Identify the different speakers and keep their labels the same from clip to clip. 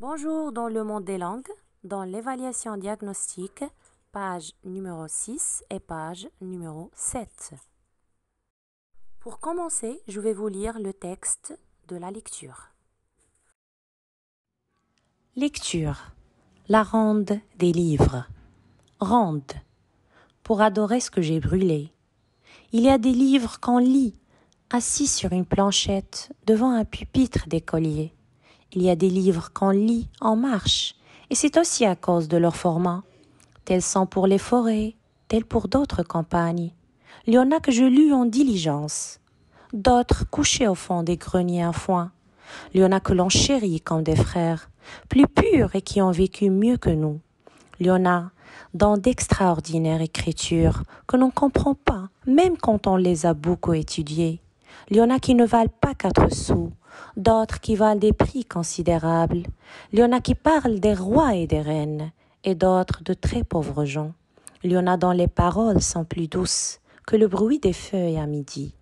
Speaker 1: Bonjour dans le monde des langues, dans l'évaluation diagnostique, page numéro 6 et page numéro 7. Pour commencer, je vais vous lire le texte de la lecture. Lecture. La ronde des livres. Ronde. Pour adorer ce que j'ai brûlé. Il y a des livres qu'on lit, assis sur une planchette, devant un pupitre d'écolier. Il y a des livres qu'on lit en marche, et c'est aussi à cause de leur format. Tels sont pour les forêts, tels pour d'autres campagnes. Il y en a que je lus en diligence, d'autres couchés au fond des greniers à foin. Il y en a que l'on chérit comme des frères, plus purs et qui ont vécu mieux que nous. Il y en a dans d'extraordinaires écritures que l'on ne comprend pas, même quand on les a beaucoup étudiées. Il y en a qui ne valent pas 4 sous, d'autres qui valent des prix considérables. Il y en a qui parlent des rois et des reines, et d'autres de très pauvres gens. Il y en a dont les paroles sont plus douces que le bruit des feuilles à midi.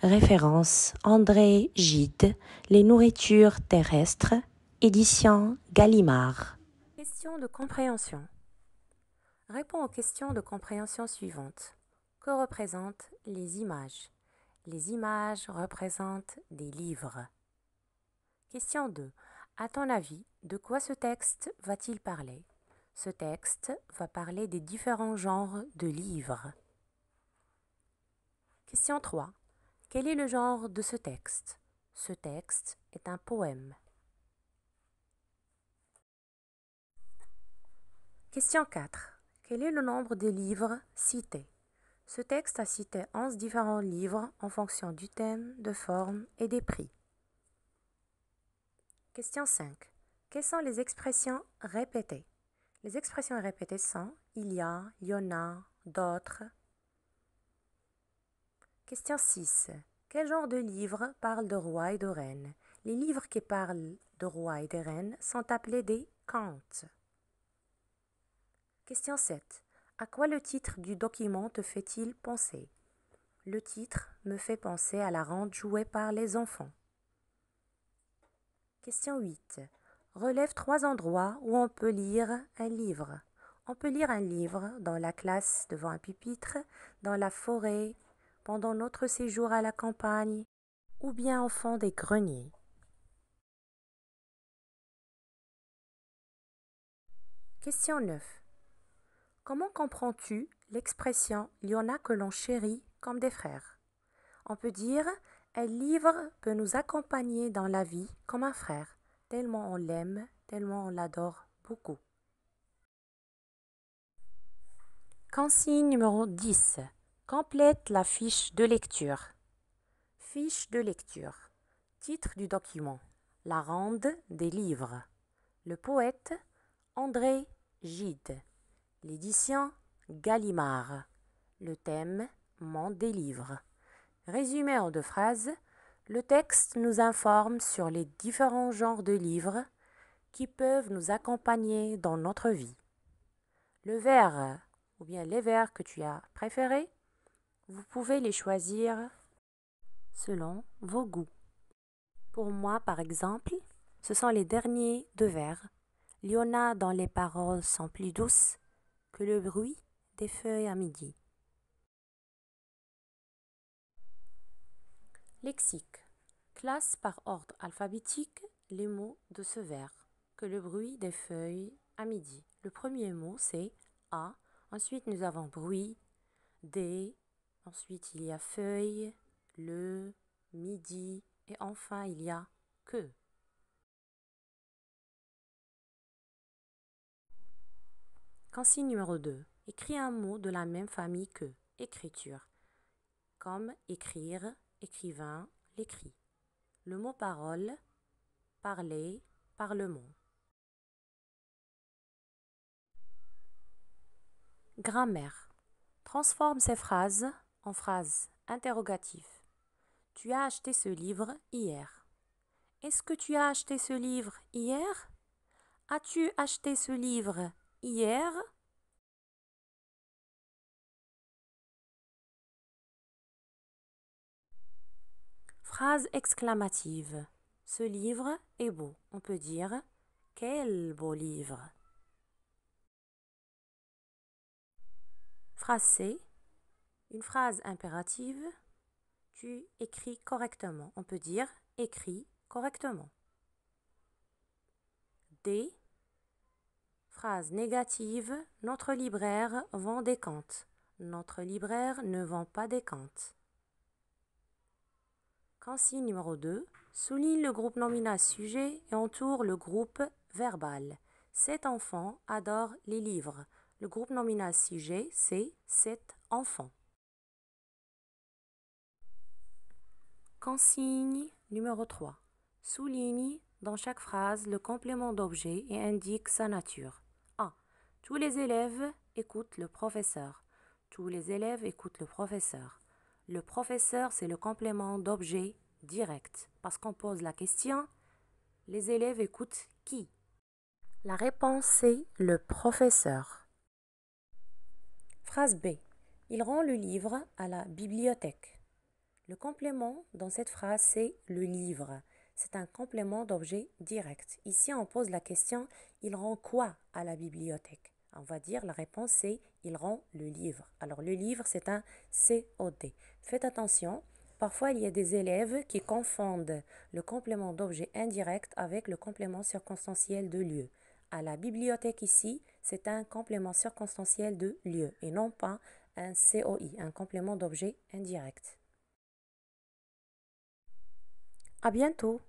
Speaker 1: Référence André Gide, Les nourritures terrestres, édition Gallimard. Question de compréhension. Réponds aux questions de compréhension suivantes. Que représentent les images? Les images représentent des livres. Question 2. À ton avis, de quoi ce texte va-t-il parler? Ce texte va parler des différents genres de livres. Question 3. Quel est le genre de ce texte? Ce texte est un poème. Question 4. Quel est le nombre de livres cités? Ce texte a cité 11 différents livres en fonction du thème, de forme et des prix. Question 5. Quelles sont les expressions répétées? Les expressions répétées sont il y a, il y en a, d'autres. Question 6. Quel genre de livres parle de rois et de reines? Les livres qui parlent de rois et de reines sont appelés des contes. Question 7. À quoi le titre du document te fait-il penser? Le titre me fait penser à la ronde jouée par les enfants. Question 8. Relève 3 endroits où on peut lire un livre. On peut lire un livre dans la classe devant un pupitre, dans la forêt, pendant notre séjour à la campagne, ou bien au fond des greniers. Question 9. Comment comprends-tu l'expression « il y en a que l'on chérit comme des frères » ? On peut dire « un livre peut nous accompagner dans la vie comme un frère, tellement on l'aime, tellement on l'adore beaucoup ». Consigne numéro 10. Complète la fiche de lecture. Fiche de lecture. Titre du document. La ronde des livres. Le poète André Gide. L'édition Gallimard. Le thème Monde des livres. Résumé en 2 phrases, le texte nous informe sur les différents genres de livres qui peuvent nous accompagner dans notre vie. Le vers ou bien les vers que tu as préférés, vous pouvez les choisir selon vos goûts. Pour moi, par exemple, ce sont les derniers 2 vers. Il y en a dont les paroles sont plus douces que le bruit des feuilles à midi. Lexique. Classe par ordre alphabétique les mots de ce vers, que le bruit des feuilles à midi. Le premier mot, c'est A. Ensuite, nous avons bruit, D. Ensuite, il y a feuille, le, midi. Et enfin, il y a que. Consigne numéro 2. Écris un mot de la même famille que écriture, comme écrire, écrivain, l'écrit. Le mot parole, parler, parlement. Grammaire. Transforme ces phrases en phrases interrogatives. Tu as acheté ce livre hier. Est-ce que tu as acheté ce livre hier? As-tu acheté ce livre hier? Phrase exclamative. Ce livre est beau. On peut dire quel beau livre. Phrase C. Une phrase impérative. Tu écris correctement. On peut dire écris correctement. D. Phrase négative. Notre libraire vend des contes. Notre libraire ne vend pas des contes. Consigne numéro 2. Souligne le groupe nominal sujet et entoure le groupe verbal. Cet enfant adore les livres. Le groupe nominal sujet, c'est cet enfant. Consigne numéro 3. Souligne dans chaque phrase le complément d'objet et indique sa nature. A. Tous les élèves écoutent le professeur. Tous les élèves écoutent le professeur. Le professeur, c'est le complément d'objet direct. Parce qu'on pose la question, les élèves écoutent qui? La réponse, c'est le professeur. Phrase B. Il rend le livre à la bibliothèque. Le complément dans cette phrase, c'est le livre. C'est un complément d'objet direct. Ici, on pose la question, il rend quoi à la bibliothèque? On va dire, la réponse, c'est il rend le livre. Alors, le livre, c'est un COD. Faites attention, parfois, il y a des élèves qui confondent le complément d'objet indirect avec le complément circonstanciel de lieu. À la bibliothèque ici, c'est un complément circonstanciel de lieu et non pas un COI, un complément d'objet indirect. À bientôt!